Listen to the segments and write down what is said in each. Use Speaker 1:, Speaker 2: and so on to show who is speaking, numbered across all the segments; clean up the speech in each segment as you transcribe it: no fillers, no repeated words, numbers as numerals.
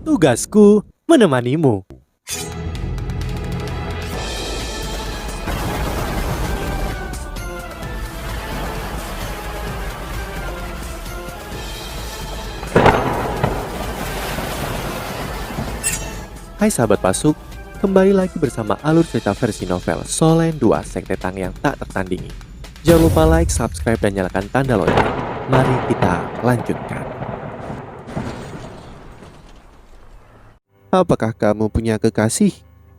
Speaker 1: Tugasku menemanimu. Hai sahabat Pasuk, kembali lagi bersama alur cerita versi novel Solen 2 Sekte Tang yang tak tertandingi. Jangan lupa like, subscribe, dan nyalakan tanda lonceng. Mari kita lanjutkan. Apakah kamu punya kekasih?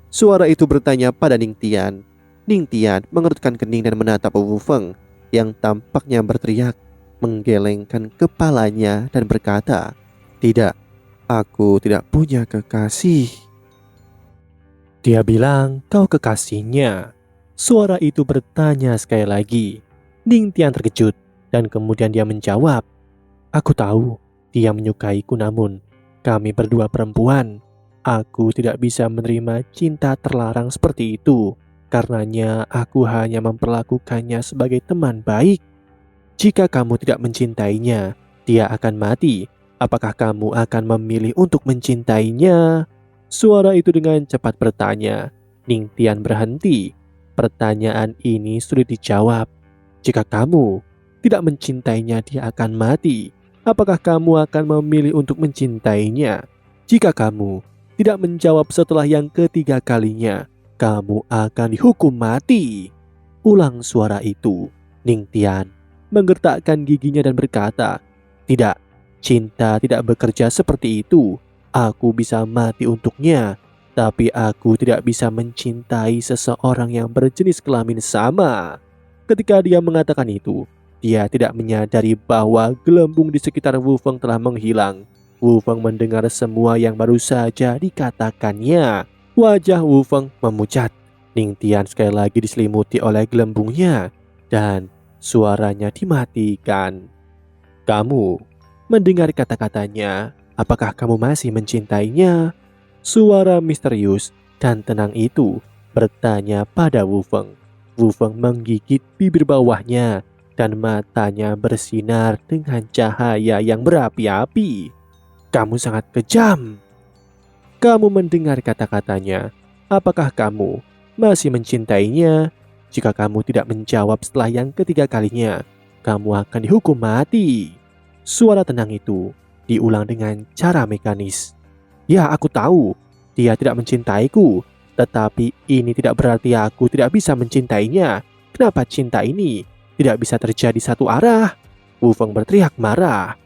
Speaker 1: Suara itu bertanya pada Ning Tian. Ning Tian mengerutkan kening dan menatap Wu Feng yang tampaknya berteriak, menggelengkan kepalanya dan berkata, "Tidak, aku tidak punya kekasih." Dia bilang kau kekasihnya. Suara itu bertanya sekali lagi. Ning Tian terkejut dan kemudian dia menjawab, "Aku tahu dia menyukaiku, namun kami berdua perempuan. Aku tidak bisa menerima cinta terlarang seperti itu. Karenanya aku hanya memperlakukannya sebagai teman baik. Jika kamu tidak mencintainya, dia akan mati. Apakah kamu akan memilih untuk mencintainya?" Suara itu dengan cepat bertanya. Ning Tian berhenti. Pertanyaan ini sulit dijawab. Jika kamu tidak mencintainya, dia akan mati. Apakah kamu akan memilih untuk mencintainya? Jika kamu tidak menjawab setelah yang ketiga kalinya, kamu akan dihukum mati. Ulang suara itu. Ning Tian menggertakkan giginya dan berkata, "Tidak, cinta tidak bekerja seperti itu. Aku bisa mati untuknya, tapi aku tidak bisa mencintai seseorang yang berjenis kelamin sama." Ketika dia mengatakan itu, dia tidak menyadari bahwa gelembung di sekitar Wu Feng telah menghilang. Wu Feng mendengar semua yang baru saja dikatakannya. Wajah Wu Feng memucat. Ning Tian sekali lagi diselimuti oleh gelembungnya dan suaranya dimatikan. "Kamu mendengar kata-katanya? Apakah kamu masih mencintainya?" Suara misterius dan tenang itu bertanya pada Wu Feng. Wu Feng menggigit bibir bawahnya dan matanya bersinar dengan cahaya yang berapi-api. "Kamu sangat kejam." "Kamu mendengar kata-katanya? Apakah kamu masih mencintainya? Jika kamu tidak menjawab setelah yang ketiga kalinya, kamu akan dihukum mati." Suara tenang itu diulang dengan cara mekanis. "Ya, aku tahu dia tidak mencintaiku, tetapi ini tidak berarti aku tidak bisa mencintainya. Kenapa cinta ini tidak bisa terjadi satu arah?" Wu Feng berteriak marah.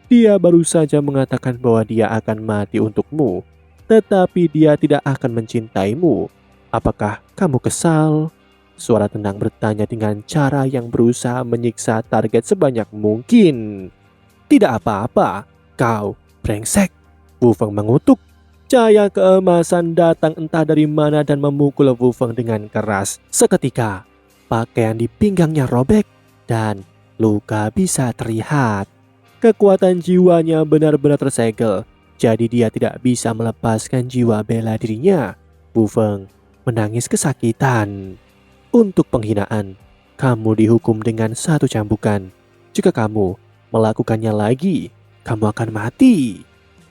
Speaker 1: Dia baru saja mengatakan bahwa dia akan mati untukmu, tetapi dia tidak akan mencintaimu. Apakah kamu kesal? Suara tenang bertanya dengan cara yang berusaha menyiksa target sebanyak mungkin. "Tidak apa-apa, kau brengsek." Wu Feng mengutuk. Cahaya keemasan datang entah dari mana dan memukul Wu Feng dengan keras. Seketika, pakaian di pinggangnya robek dan luka bisa terlihat. Kekuatan jiwanya benar-benar tersegel, jadi dia tidak bisa melepaskan jiwa bela dirinya. Wu Feng menangis kesakitan. "Untuk penghinaan, kamu dihukum dengan 1 cambukan. Jika kamu melakukannya lagi, kamu akan mati."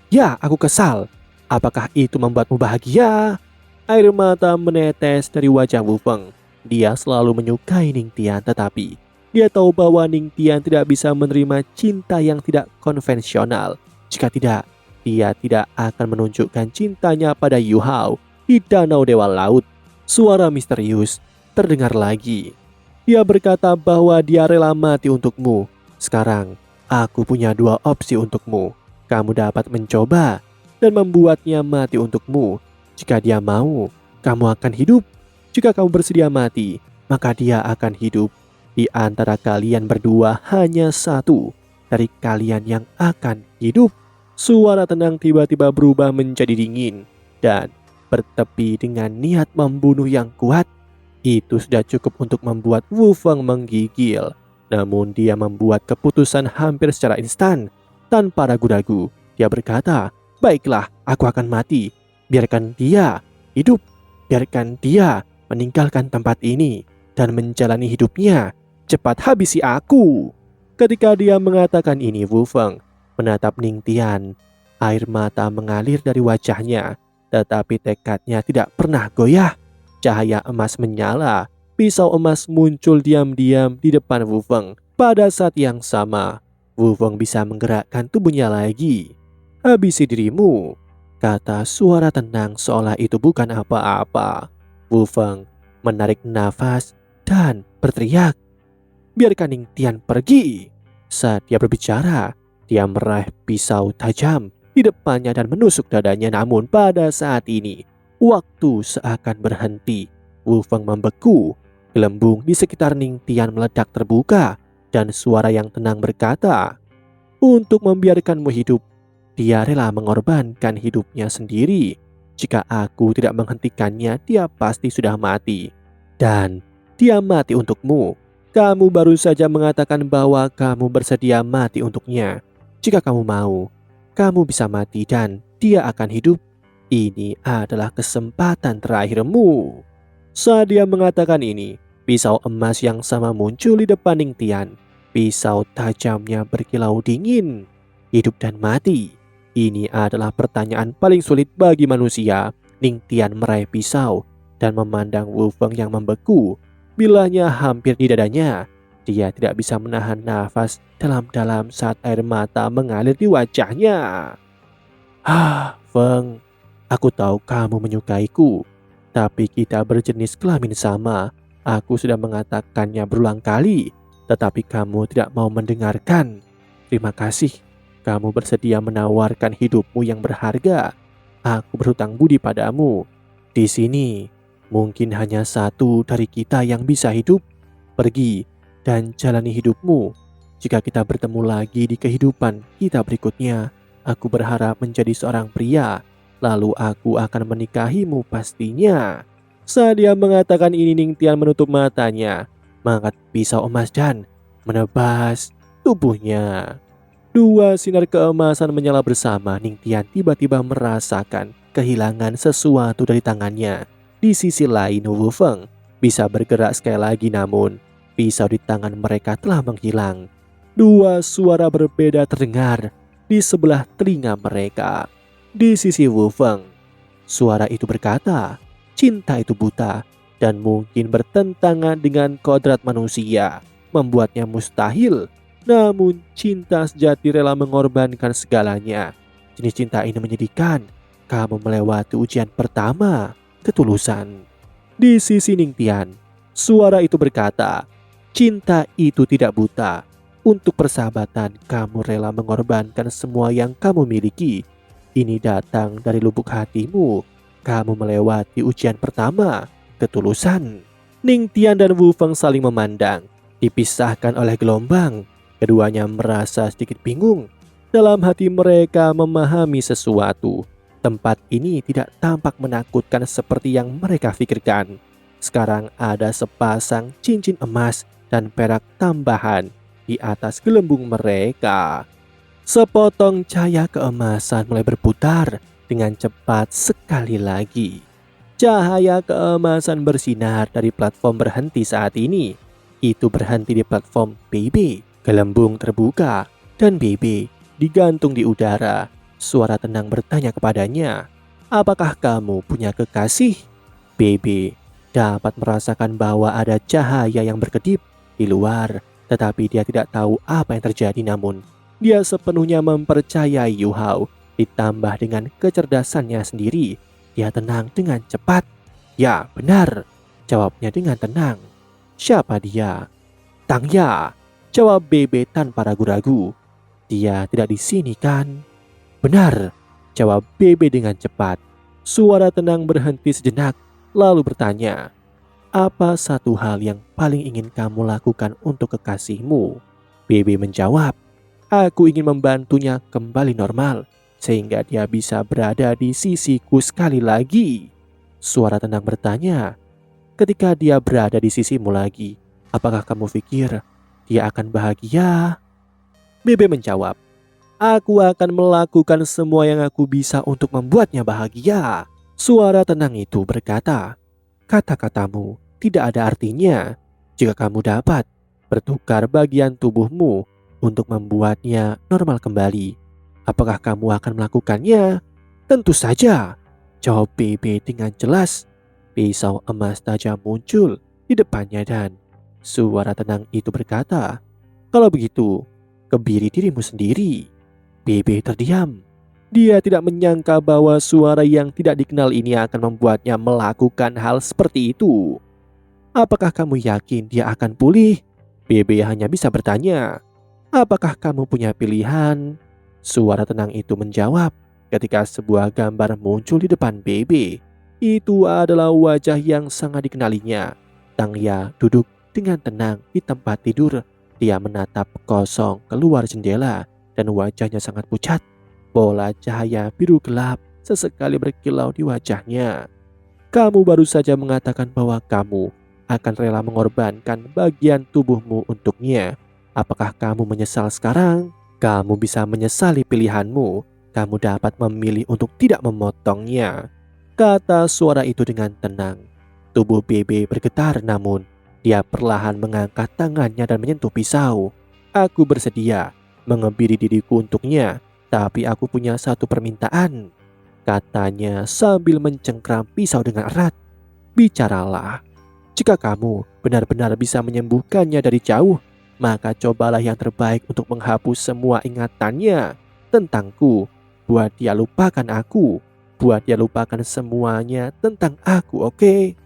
Speaker 1: "Ya, aku kesal. Apakah itu membuatmu bahagia?" Air mata menetes dari wajah Wu Feng. Dia selalu menyukai Ning Tian, tetapi dia tahu bahwa Ning Tian tidak bisa menerima cinta yang tidak konvensional. Jika tidak, dia tidak akan menunjukkan cintanya pada Yu Hao di Danau Dewa Laut. Suara misterius terdengar lagi. Dia berkata bahwa dia rela mati untukmu. Sekarang, aku punya 2 opsi untukmu. Kamu dapat mencoba dan membuatnya mati untukmu. Jika dia mau, kamu akan hidup. Jika kamu bersedia mati, maka dia akan hidup. Di antara kalian berdua hanya 1 dari kalian yang akan hidup. Suara tenang tiba-tiba berubah menjadi dingin dan bertepi dengan niat membunuh yang kuat. Itu sudah cukup untuk membuat Wu Feng menggigil. Namun dia membuat keputusan hampir secara instan. Tanpa ragu-ragu, dia berkata, "Baiklah, aku akan mati. Biarkan dia hidup. Biarkan dia meninggalkan tempat ini dan menjalani hidupnya. Cepat habisi aku." Ketika dia mengatakan ini, Wu Feng menatap Ning Tian. Air mata mengalir dari wajahnya, tetapi tekadnya tidak pernah goyah. Cahaya emas menyala, pisau emas muncul diam-diam di depan Wu Feng. Pada saat yang sama, Wu Feng bisa menggerakkan tubuhnya lagi. "Habisi dirimu," kata suara tenang seolah itu bukan apa-apa. Wu Feng menarik nafas dan berteriak, "Biarkan Ning Tian pergi." Saat dia berbicara, dia meraih pisau tajam di depannya dan menusuk dadanya. Namun pada saat ini, waktu seakan berhenti. Wu Feng membeku. Gelembung di sekitar Ning Tian meledak terbuka dan suara yang tenang berkata, "Untuk membiarkanmu hidup, dia rela mengorbankan hidupnya sendiri. Jika aku tidak menghentikannya, dia pasti sudah mati. Dan dia mati untukmu. Kamu baru saja mengatakan bahwa kamu bersedia mati untuknya. Jika kamu mau, kamu bisa mati dan dia akan hidup. Ini adalah kesempatan terakhirmu." Saat dia mengatakan ini, pisau emas yang sama muncul di depan Ning Tian. Pisau tajamnya berkilau dingin. Hidup dan mati. Ini adalah pertanyaan paling sulit bagi manusia. Ning Tian meraih pisau dan memandang Wu Feng yang membeku. Bilanya hampir di dadanya. Dia tidak bisa menahan nafas dalam-dalam saat air mata mengalir di wajahnya. Feng, aku tahu kamu menyukaiku, tapi kita berjenis kelamin sama. Aku sudah mengatakannya berulang kali, tetapi kamu tidak mau mendengarkan. Terima kasih, kamu bersedia menawarkan hidupmu yang berharga. Aku berhutang budi padamu. Di sini, mungkin hanya satu dari kita yang bisa hidup. Pergi dan jalani hidupmu. Jika kita bertemu lagi di kehidupan kita berikutnya, aku berharap menjadi seorang pria. Lalu aku akan menikahimu pastinya. Saat dia mengatakan ini, Ning Tian menutup matanya, mengangkat pisau emas dan menebas tubuhnya. Dua sinar keemasan menyala bersama. Ning Tian tiba-tiba merasakan kehilangan sesuatu dari tangannya. Di sisi lain, Wu Feng bisa bergerak sekali lagi, namun pisau di tangan mereka telah menghilang. Dua suara berbeda terdengar di sebelah telinga mereka. Di sisi Wu Feng, suara itu berkata, cinta itu buta dan mungkin bertentangan dengan kodrat manusia, membuatnya mustahil. Namun cinta sejati rela mengorbankan segalanya. Jenis cinta ini menyedihkan. Kamu melewati ujian pertama, ketulusan. Di sisi Ning Tian, suara itu berkata, cinta itu tidak buta. Untuk persahabatan, kamu rela mengorbankan semua yang kamu miliki. Ini datang dari lubuk hatimu. Kamu melewati ujian pertama, ketulusan. Ning Tian dan Wu Feng saling memandang, dipisahkan oleh gelombang. Keduanya merasa sedikit bingung. Dalam hati mereka memahami sesuatu. Tempat ini tidak tampak menakutkan seperti yang mereka pikirkan. Sekarang ada sepasang cincin emas dan perak tambahan di atas gelembung mereka. Sepotong cahaya keemasan mulai berputar dengan cepat sekali lagi. Cahaya keemasan bersinar dari platform berhenti saat ini. Itu berhenti di platform BB. Gelembung terbuka dan BB digantung di udara. Suara tenang bertanya kepadanya, "Apakah kamu punya kekasih?" BB dapat merasakan bahwa ada cahaya yang berkedip di luar, tetapi dia tidak tahu apa yang terjadi. Namun dia sepenuhnya mempercayai Yu Hao. Ditambah dengan kecerdasannya sendiri, dia tenang dengan cepat. "Ya, benar," jawabnya dengan tenang. "Siapa dia?" "Tang Ya," jawab BB tanpa ragu-ragu. "Dia tidak di sini kan?" "Benar," jawab BB dengan cepat. Suara tenang berhenti sejenak, lalu bertanya, "Apa satu hal yang paling ingin kamu lakukan untuk kekasihmu?" BB menjawab, "Aku ingin membantunya kembali normal, sehingga dia bisa berada di sisiku sekali lagi." Suara tenang bertanya, "Ketika dia berada di sisimu lagi, apakah kamu pikir dia akan bahagia?" BB menjawab, "Aku akan melakukan semua yang aku bisa untuk membuatnya bahagia." Suara tenang itu berkata, "Kata-katamu tidak ada artinya jika kamu dapat bertukar bagian tubuhmu untuk membuatnya normal kembali. Apakah kamu akan melakukannya? Tentu saja, jawab Bebe dengan jelas. Pisau emas tajam muncul di depannya dan suara tenang itu berkata, "Kalau begitu, kebiri dirimu sendiri." Bebe terdiam. Dia tidak menyangka bahwa suara yang tidak dikenal ini akan membuatnya melakukan hal seperti itu. "Apakah kamu yakin dia akan pulih?" Bebe hanya bisa bertanya. "Apakah kamu punya pilihan?" Suara tenang itu menjawab ketika sebuah gambar muncul di depan Bebe. Itu adalah wajah yang sangat dikenalinya. Tangya duduk dengan tenang di tempat tidur. Dia menatap kosong keluar jendela dan wajahnya sangat pucat. Bola cahaya biru gelap sesekali berkilau di wajahnya. "Kamu baru saja mengatakan bahwa kamu akan rela mengorbankan bagian tubuhmu untuknya. Apakah kamu menyesal sekarang? Kamu bisa menyesali pilihanmu. Kamu dapat memilih untuk tidak memotongnya," kata suara itu dengan tenang. Tubuh Bebe bergetar namun dia perlahan mengangkat tangannya dan menyentuh pisau. "Aku bersedia mengebiri diriku untuknya, tapi aku punya satu permintaan," katanya sambil mencengkram pisau dengan erat. "Bicaralah. Jika kamu benar-benar bisa menyembuhkannya dari jauh, maka cobalah yang terbaik untuk menghapus semua ingatannya tentangku. Buat dia lupakan aku. Buat dia lupakan semuanya tentang aku, oke?"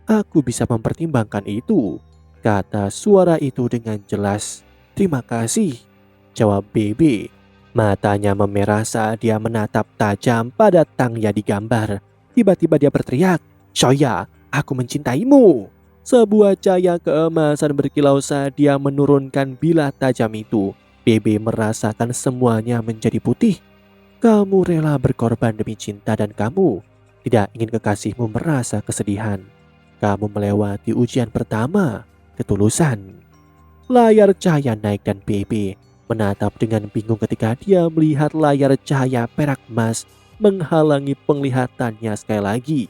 Speaker 1: "Aku bisa mempertimbangkan itu," kata suara itu dengan jelas. "Terima kasih," jawab Bebe. Matanya memerah saat dia menatap tajam pada Tangya di gambar. Tiba-tiba dia berteriak, "Shoya, aku mencintaimu!" Sebuah cahaya keemasan berkilau saat dia menurunkan bilah tajam itu. Bebe merasakan semuanya menjadi putih. "Kamu rela berkorban demi cinta dan kamu tidak ingin kekasihmu merasa kesedihan. Kamu melewati ujian pertama, ketulusan." Layar cahaya naik dan Bebe menatap dengan bingung ketika dia melihat layar cahaya perak emas menghalangi penglihatannya sekali lagi.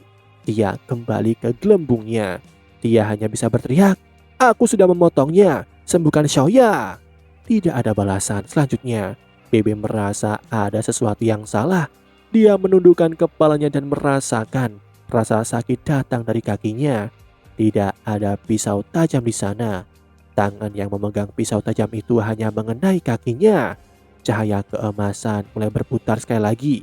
Speaker 1: Dia kembali ke gelembungnya. Dia hanya bisa berteriak, "Aku sudah memotongnya, sembuhkan Shoya." Tidak ada balasan. Selanjutnya, Bebe merasa ada sesuatu yang salah. Dia menundukkan kepalanya dan merasakan rasa sakit datang dari kakinya. Tidak ada pisau tajam di sana. Tangan yang memegang pisau tajam itu hanya mengenai kakinya. Cahaya keemasan mulai berputar sekali lagi.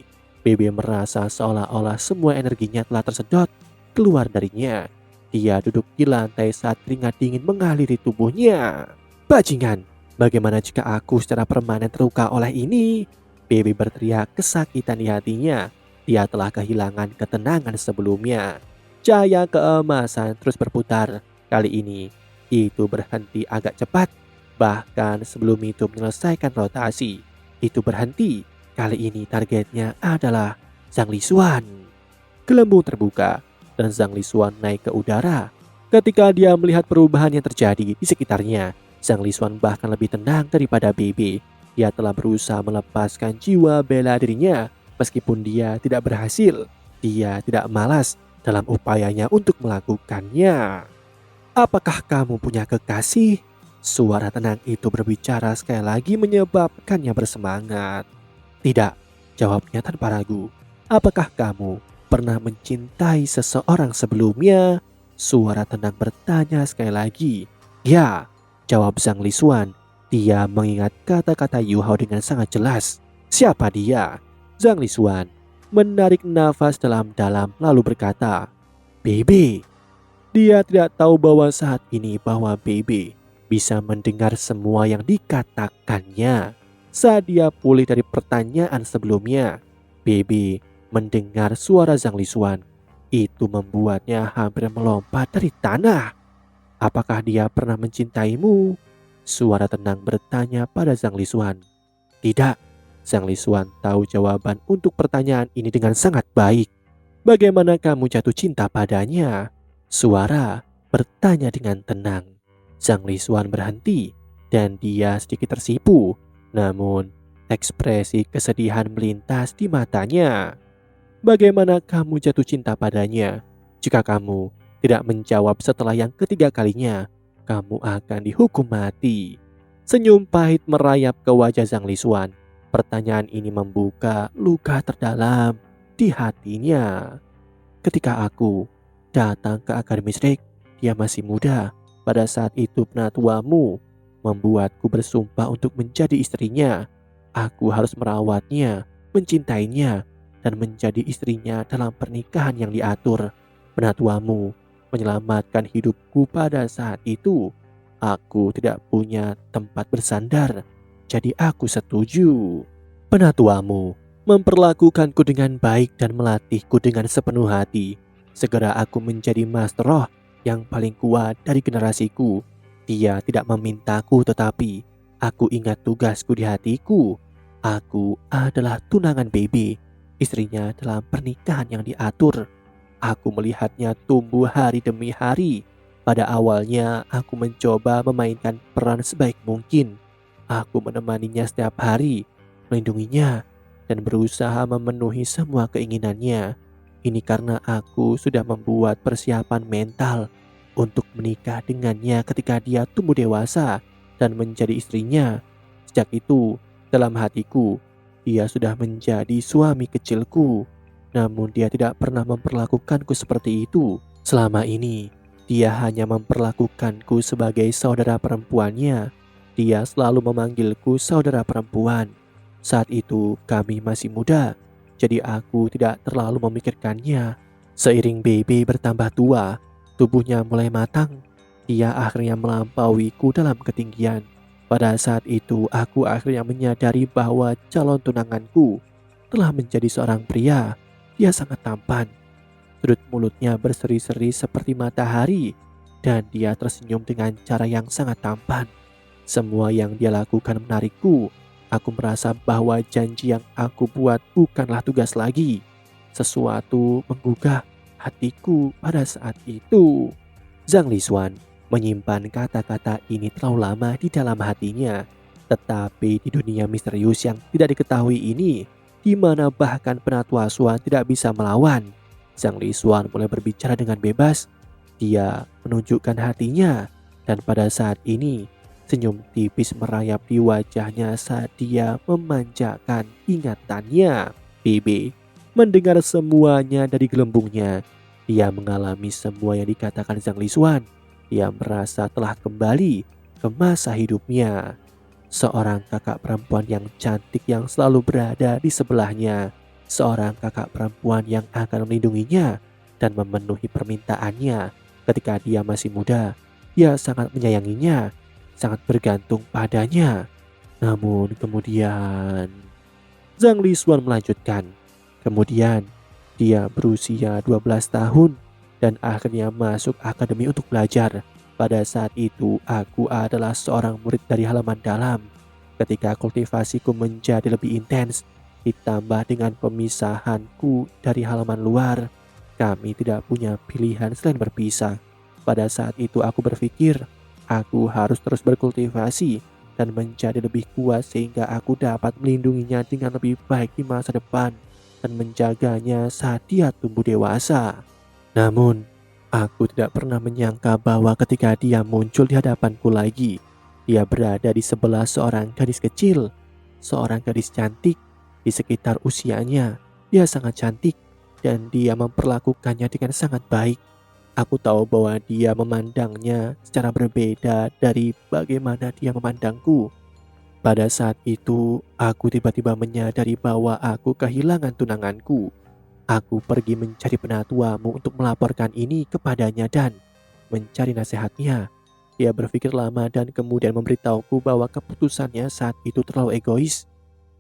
Speaker 1: Bebe merasa seolah-olah semua energinya telah tersedot keluar darinya. Dia duduk di lantai saat keringat dingin mengaliri tubuhnya. "Bajingan, bagaimana jika aku secara permanen terluka oleh ini?" Bebe berteriak kesakitan di hatinya. Dia telah kehilangan ketenangan sebelumnya. Cahaya keemasan terus berputar. Kali ini itu berhenti agak cepat. Bahkan sebelum itu menyelesaikan rotasi, itu berhenti. Kali ini targetnya adalah Zhang Lisuan. Gelembung terbuka dan Zhang Lisuan naik ke udara. Ketika dia melihat perubahan yang terjadi di sekitarnya, Zhang Lisuan bahkan lebih tenang daripada Bebe. Dia telah berusaha melepaskan jiwa bela dirinya. Meskipun dia tidak berhasil, dia tidak malas dalam upayanya untuk melakukannya. "Apakah kamu punya kekasih?" Suara tenang itu berbicara sekali lagi menyebabkannya bersemangat. "Tidak," jawabnya tanpa ragu. "Apakah kamu pernah mencintai seseorang sebelumnya?" Suara tenang bertanya sekali lagi. "Ya," jawab Zhang Lisuan. Dia mengingat kata-kata Yu Hao dengan sangat jelas. "Siapa dia?" Zhang Lisuan menarik nafas dalam-dalam lalu berkata, "Bebe." Dia tidak tahu bahwa saat ini bahwa Bebe bisa mendengar semua yang dikatakannya. Saat dia pulih dari pertanyaan sebelumnya, Bebe mendengar suara Zhang Lisuan. Itu membuatnya hampir melompat dari tanah. "Apakah dia pernah mencintaimu?" Suara tenang bertanya pada Zhang Lisuan. "Tidak." Zhang Lisuan tahu jawaban untuk pertanyaan ini dengan sangat baik. "Bagaimana kamu jatuh cinta padanya?" Suara bertanya dengan tenang. Zhang Lisuan berhenti dan dia sedikit tersipu. Namun ekspresi kesedihan melintas di matanya. "Bagaimana kamu jatuh cinta padanya? Jika kamu tidak menjawab setelah yang ketiga kalinya, kamu akan dihukum mati." Senyum pahit merayap ke wajah Zhang Lisuan. Pertanyaan ini membuka luka terdalam di hatinya. Ketika aku datang ke Akademi Shrek, dia masih muda. Pada saat itu penatuamu membuatku bersumpah untuk menjadi istrinya. Aku harus merawatnya, mencintainya, dan menjadi istrinya dalam pernikahan yang diatur. Penatuamu menyelamatkan hidupku pada saat itu. Aku tidak punya tempat bersandar, jadi aku setuju. Penatuamu memperlakukanku dengan baik dan melatihku dengan sepenuh hati. Segera aku menjadi master roh yang paling kuat dari generasiku. Dia tidak memintaku, tetapi aku ingat tugasku di hatiku. Aku adalah tunangan BB, istrinya dalam pernikahan yang diatur. Aku melihatnya tumbuh hari demi hari. Pada awalnya aku mencoba memainkan peran sebaik mungkin. Aku menemaninya setiap hari, melindunginya, dan berusaha memenuhi semua keinginannya. Ini karena aku sudah membuat persiapan mental untuk menikah dengannya ketika dia tumbuh dewasa dan menjadi istrinya. Sejak itu, dalam hatiku, dia sudah menjadi suami kecilku. Namun dia tidak pernah memperlakukanku seperti itu. Selama ini, dia hanya memperlakukanku sebagai saudara perempuannya. Dia selalu memanggilku saudara perempuan. Saat itu kami masih muda, jadi aku tidak terlalu memikirkannya. Seiring baby bertambah tua, tubuhnya mulai matang. Dia akhirnya melampauiku dalam ketinggian. Pada saat itu aku akhirnya menyadari bahwa calon tunanganku telah menjadi seorang pria. Dia sangat tampan. Sudut mulutnya berseri-seri seperti matahari, dan dia tersenyum dengan cara yang sangat tampan. Semua yang dia lakukan menarikku. Aku merasa bahwa janji yang aku buat bukanlah tugas lagi. Sesuatu menggugah hatiku pada saat itu. Zhang Lixuan menyimpan kata-kata ini terlalu lama di dalam hatinya. Tetapi di dunia misterius yang tidak diketahui ini, di mana bahkan Penatua Suan tidak bisa melawan, Zhang Lixuan mulai berbicara dengan bebas. Dia menunjukkan hatinya, dan pada saat ini senyum tipis merayap di wajahnya saat dia memanjakan ingatannya. Bibi mendengar semuanya dari gelembungnya. Dia mengalami semua yang dikatakan Zhang Lixuan. Dia merasa telah kembali ke masa hidupnya. Seorang kakak perempuan yang cantik yang selalu berada di sebelahnya. Seorang kakak perempuan yang akan melindunginya dan memenuhi permintaannya ketika dia masih muda. Dia sangat menyayanginya, sangat bergantung padanya. Namun kemudian Zhang Lixuan melanjutkan. Kemudian dia berusia 12 tahun dan akhirnya masuk akademi untuk belajar. Pada saat itu aku adalah seorang murid dari halaman dalam. Ketika kultivasiku menjadi lebih intens, ditambah dengan pemisahanku dari halaman luar, kami tidak punya pilihan selain berpisah. Pada saat itu aku berpikir, aku harus terus berkultivasi dan menjadi lebih kuat sehingga aku dapat melindunginya dengan lebih baik di masa depan dan menjaganya saat dia tumbuh dewasa. Namun, aku tidak pernah menyangka bahwa ketika dia muncul di hadapanku lagi, dia berada di sebelah seorang gadis kecil, seorang gadis cantik di sekitar usianya. Dia sangat cantik dan dia memperlakukannya dengan sangat baik. Aku tahu bahwa dia memandangnya secara berbeda dari bagaimana dia memandangku. Pada saat itu, aku tiba-tiba menyadari bahwa aku kehilangan tunanganku. Aku pergi mencari penatuamu untuk melaporkan ini kepadanya dan mencari nasihatnya. Dia berpikir lama dan kemudian memberitahuku bahwa keputusannya saat itu terlalu egois.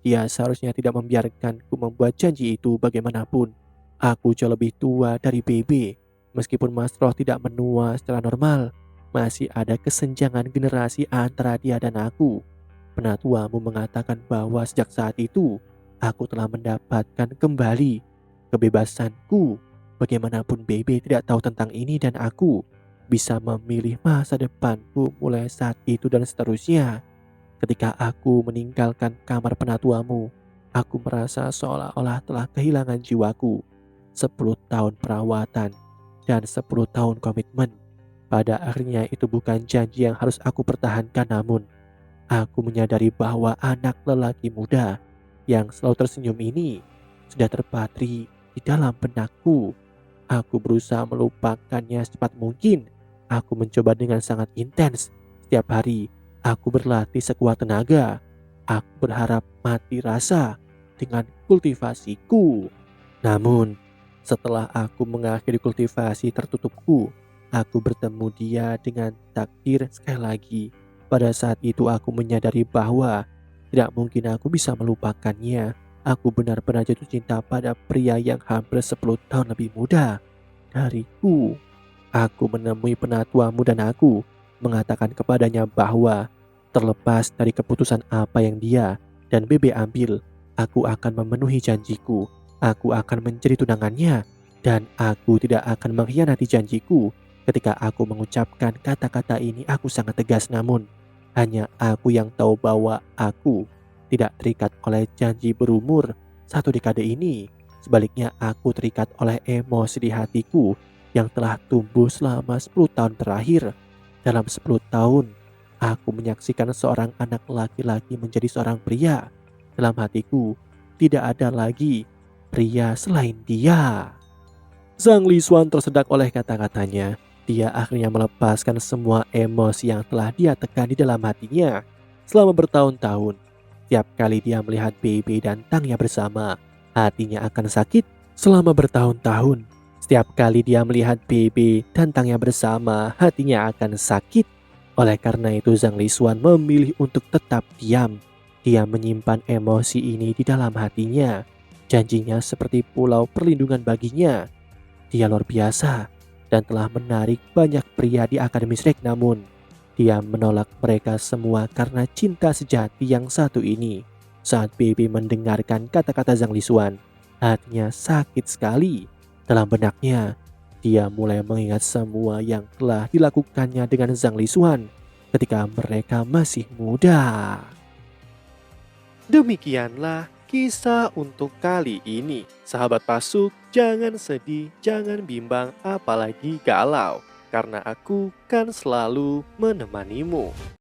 Speaker 1: Dia seharusnya tidak membiarkanku membuat janji itu bagaimanapun. Aku jauh lebih tua dari BB. Meskipun Mas Roh tidak menua secara normal, masih ada kesenjangan generasi antara dia dan aku. Penatuamu mengatakan bahwa sejak saat itu, aku telah mendapatkan kembali kebebasanku. Bagaimanapun BB tidak tahu tentang ini dan aku bisa memilih masa depanku mulai saat itu dan seterusnya. Ketika aku meninggalkan kamar penatuamu, aku merasa seolah-olah telah kehilangan jiwaku. 10 tahun perawatan dan 10 tahun komitmen. Pada akhirnya itu bukan janji yang harus aku pertahankan, namun aku menyadari bahwa anak lelaki muda yang selalu tersenyum ini sudah terpatri di dalam benakku. Aku berusaha melupakannya secepat mungkin. Aku mencoba dengan sangat intens. Setiap hari, aku berlatih sekuat tenaga. Aku berharap mati rasa dengan kultivasiku. Namun, setelah aku mengakhiri kultivasi tertutupku, aku bertemu dia dengan takdir sekali lagi. Pada saat itu aku menyadari bahwa tidak mungkin aku bisa melupakannya. Aku benar-benar jatuh cinta pada pria yang hampir 10 tahun lebih muda dariku. Aku menemui penatua dan aku mengatakan kepadanya bahwa terlepas dari keputusan apa yang dia dan Bebe ambil, aku akan memenuhi janjiku. Aku akan menjadi tunangannya dan aku tidak akan mengkhianati janjiku. Ketika aku mengucapkan kata-kata ini, aku sangat tegas, namun hanya aku yang tahu bahwa aku tidak terikat oleh janji berumur 1 dekade ini. Sebaliknya, aku terikat oleh emosi di hatiku yang telah tumbuh selama 10 tahun terakhir. Dalam 10 tahun, aku menyaksikan seorang anak laki-laki menjadi seorang pria. Dalam hatiku, tidak ada lagi pria selain dia. Zhang Liswan tersedak oleh kata-katanya. Dia akhirnya melepaskan semua emosi yang telah dia tekan di dalam hatinya selama bertahun-tahun. Setiap kali dia melihat Bebe dan Tangya bersama, hatinya akan sakit selama bertahun-tahun. Setiap kali dia melihat Bebe dan Tangya bersama, hatinya akan sakit. Oleh karena itu, Zhang Liswan memilih untuk tetap diam. Dia menyimpan emosi ini di dalam hatinya. Janjinya seperti pulau perlindungan baginya. Dia luar biasa dan telah menarik banyak pria di Akademi Shrek, namun dia menolak mereka semua karena cinta sejati yang satu ini. Saat Bebe mendengarkan kata-kata Zhang Liswan, hatinya sakit sekali. Dalam benaknya, dia mulai mengingat semua yang telah dilakukannya dengan Zhang Liswan ketika mereka masih muda. Demikianlah kisah untuk kali ini. Sahabat Pasuk, jangan sedih, jangan bimbang, apalagi galau, karena aku kan selalu menemanimu.